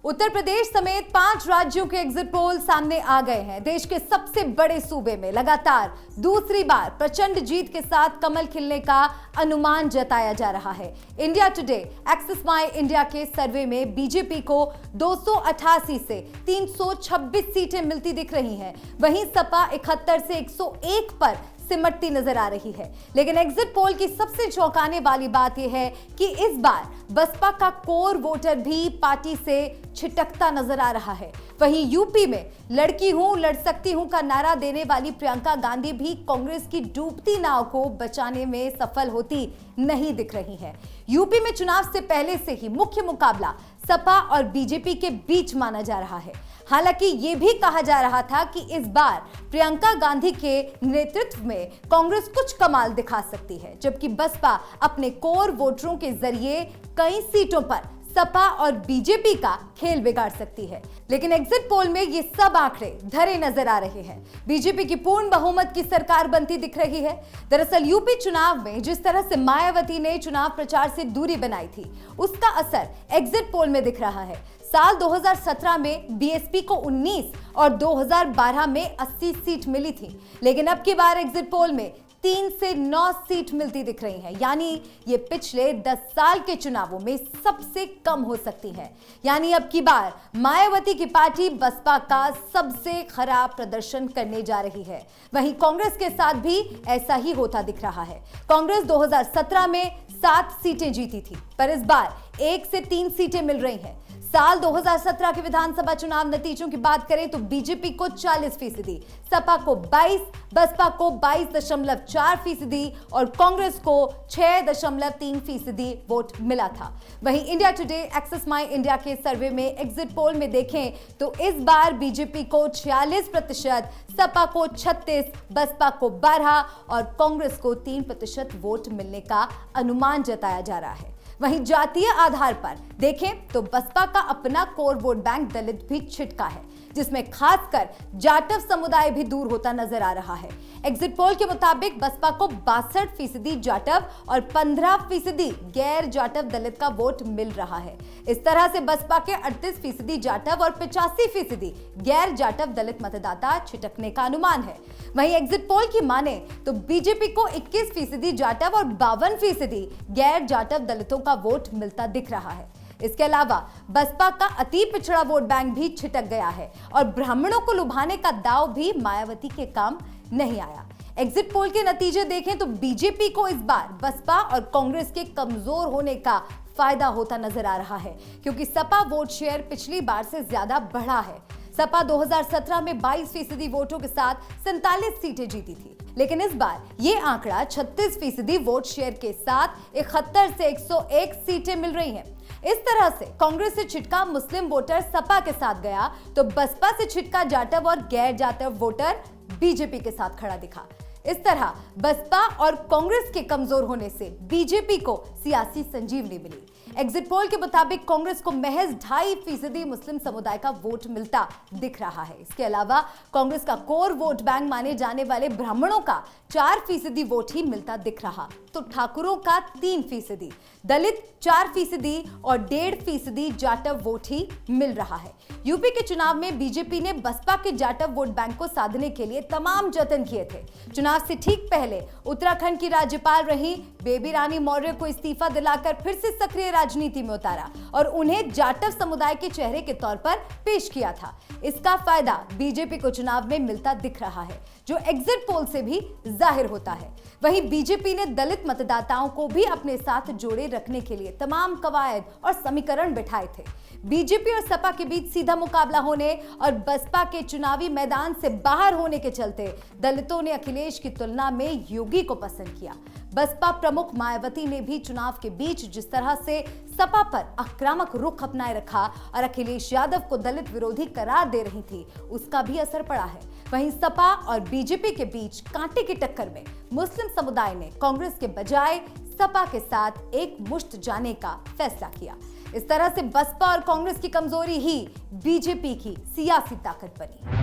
उत्तर प्रदेश समेत 5 राज्यों के एग्जिट पोल सामने आ गए हैं। देश के सबसे बड़े सूबे में लगातार दूसरी बार प्रचंड जीत के साथ कमल खिलने का अनुमान जताया जा रहा है। इंडिया टुडे एक्सिस माई इंडिया के सर्वे में बीजेपी को 288 से 326 सीटें मिलती दिख रही हैं। वहीं सपा 71 से 101 पर सिमटती नजर आ रही है। लेकिन एग्जिट पोल की सबसे चौंकाने वाली बात यह है कि इस बार बसपा का कोर वोटर भी पार्टी से छिटकता नजर आ रहा है। वहीं यूपी में लड़की हूं लड़ सकती हूं का नारा देने वाली प्रियंका गांधी भी कांग्रेस की डूबती नाव को बचाने में सफल होती नहीं दिख रही है। यूपी में चुनाव से पहले से ही मुख्य मुकाबला सपा और बीजेपी के बीच माना जा रहा है। हालांकि यह भी कहा जा रहा था कि इस बार प्रियंका गांधी के नेतृत्व में कांग्रेस कुछ कमाल दिखा सकती है, जबकि बसपा अपने कोर वोटरों के जरिए कई सीटों पर सपा और बीजेपी का खेल बिगाड़ सकती है। लेकिन एग्जिट पोल में ये सब आंकड़े धरे नजर आ रहे हैं। बीजेपी की पूर्ण बहुमत की सरकार बनती दिख रही है। दरअसल यूपी चुनाव में जिस तरह से मायावती ने चुनाव प्रचार से दूरी बनाई थी, उसका असर एग्जिट पोल में दिख रहा है। साल 2017 में बीएसपी को 19 और 2012 में 80 सीट मिली थी, लेकिन अब की बार एग्जिट पोल में 3 से 9 सीट मिलती दिख रही है। यानी ये पिछले 10 साल के चुनावों में सबसे कम हो सकती है। यानी अब की बार मायावती की पार्टी बसपा का सबसे खराब प्रदर्शन करने जा रही है। वहीं कांग्रेस के साथ भी ऐसा ही होता दिख रहा है। कांग्रेस 2017 में 7 सीटें जीती थी, पर इस बार 1 से 3 सीटें मिल रही हैं। साल 2017 के विधानसभा चुनाव नतीजों की बात करें तो बीजेपी को 40%, सपा को 22%, बसपा को 22.4% और कांग्रेस को 6.3% वोट मिला था। वहीं इंडिया टुडे एक्सिस माई इंडिया के सर्वे में एग्जिट पोल में देखें तो इस बार बीजेपी को 46%, सपा को 36%, बसपा को 12% और कांग्रेस को 3% वोट मिलने का अनुमान जताया जा रहा है। वहीं जातीय आधार पर देखें तो बसपा का अपना कोर वोट बैंक दलित भी छिटका है, जिसमें खासकर जाटव समुदाय भी दूर होता नजर आ रहा है। एग्जिट पोल के मुताबिक बसपा को 62% जाटव और 15% गैर जाटव दलित का वोट मिल रहा है। इस तरह से बसपा के 38% जाटव और 85% गैर जाटव दलित मतदाता छिटकने का अनुमान है। वहीं एग्जिट पोल की माने तो बीजेपी को 21% जाटव और 52% गैर जाटव दलितों का वोट मिलता दिख रहा है। इसके अलावा बसपा का अति पिछड़ा वोट बैंक भी छिटक गया है और ब्राह्मणों को लुभाने का दांव भी मायावती के काम नहीं आया। एग्जिट पोल के नतीजे देखें तो बीजेपी को इस बार बसपा और कांग्रेस के कमजोर होने का फायदा होता नजर आ रहा है, क्योंकि सपा वोट शेयर पिछली बार से ज्यादा बढ़ा है। सपा 2017 में 22% वोटों के साथ 47 सीटें जीती थी, लेकिन इस बार ये आंकड़ा 36% वोट शेयर के साथ 71 से 101 सीटें मिल रही हैं। इस तरह से कांग्रेस से छिटका मुस्लिम वोटर सपा के साथ गया तो बसपा से छिटका जाटव और गैर जाटव वोटर बीजेपी के साथ खड़ा दिखा। इस तरह बसपा और कांग्रेस के कमजोर होने से बीजेपी को सियासी संजीवनी मिली। एग्जिट पोल के मुताबिक कांग्रेस को महज 2.5% मुस्लिम समुदाय का वोट मिलता दिख रहा है। इसके अलावा कांग्रेस का कोर वोट बैंक माने जाने वाले ब्राह्मणों का 4% वोट ही मिलता दिख रहा, तो ठाकुरों का 3%, दलित 4% और 1.5% जाटव वोट ही मिल रहा है। यूपी के चुनाव में बीजेपी ने बसपा के जाटव वोट बैंक को साधने के लिए तमाम जतन किए थे। चुनाव से ठीक पहले उत्तराखंड की राज्यपाल रही बेबी रानी मौर्य को इस्तीफा दिलाकर फिर से सक्रिय राजनीति में उतारा और उन्हें जाटव समुदाय के चेहरे के तौर पर पेश किया था। इसका फायदा बीजेपी को चुनाव में मिलता दिख रहा है, जो एग्जिट पोल से भी जाहिर होता है। वहीं बीजेपी ने दलित मतदाताओं को भी अपने साथ जोड़े रखने के लिए तमाम कवायद और समीकरण बिठाए थे। बीजेपी और सपा के बीच सीधा मुकाबला होने और बसपा के चुनावी मैदान से बाहर होने के चलते दलितों ने अखिलेश की तुलना में योगी को पसंद किया। बसपा प्रमुख मायावती ने भी चुनाव के बीच जिस तरह से सपा पर आक्रामक रुख अपनाए रखा और अखिलेश यादव को दलित विरोधी करार दे रही थी, उसका भी असर पड़ा है। वहीं सपा और बीजेपी के बीच कांटे की टक्कर में मुस्लिम समुदाय ने कांग्रेस के बजाय सपा के साथ एक मुश्त जाने का फैसला किया। इस तरह से बसपा और कांग्रेस की कमजोरी ही बीजेपी की सियासी ताकत बनी।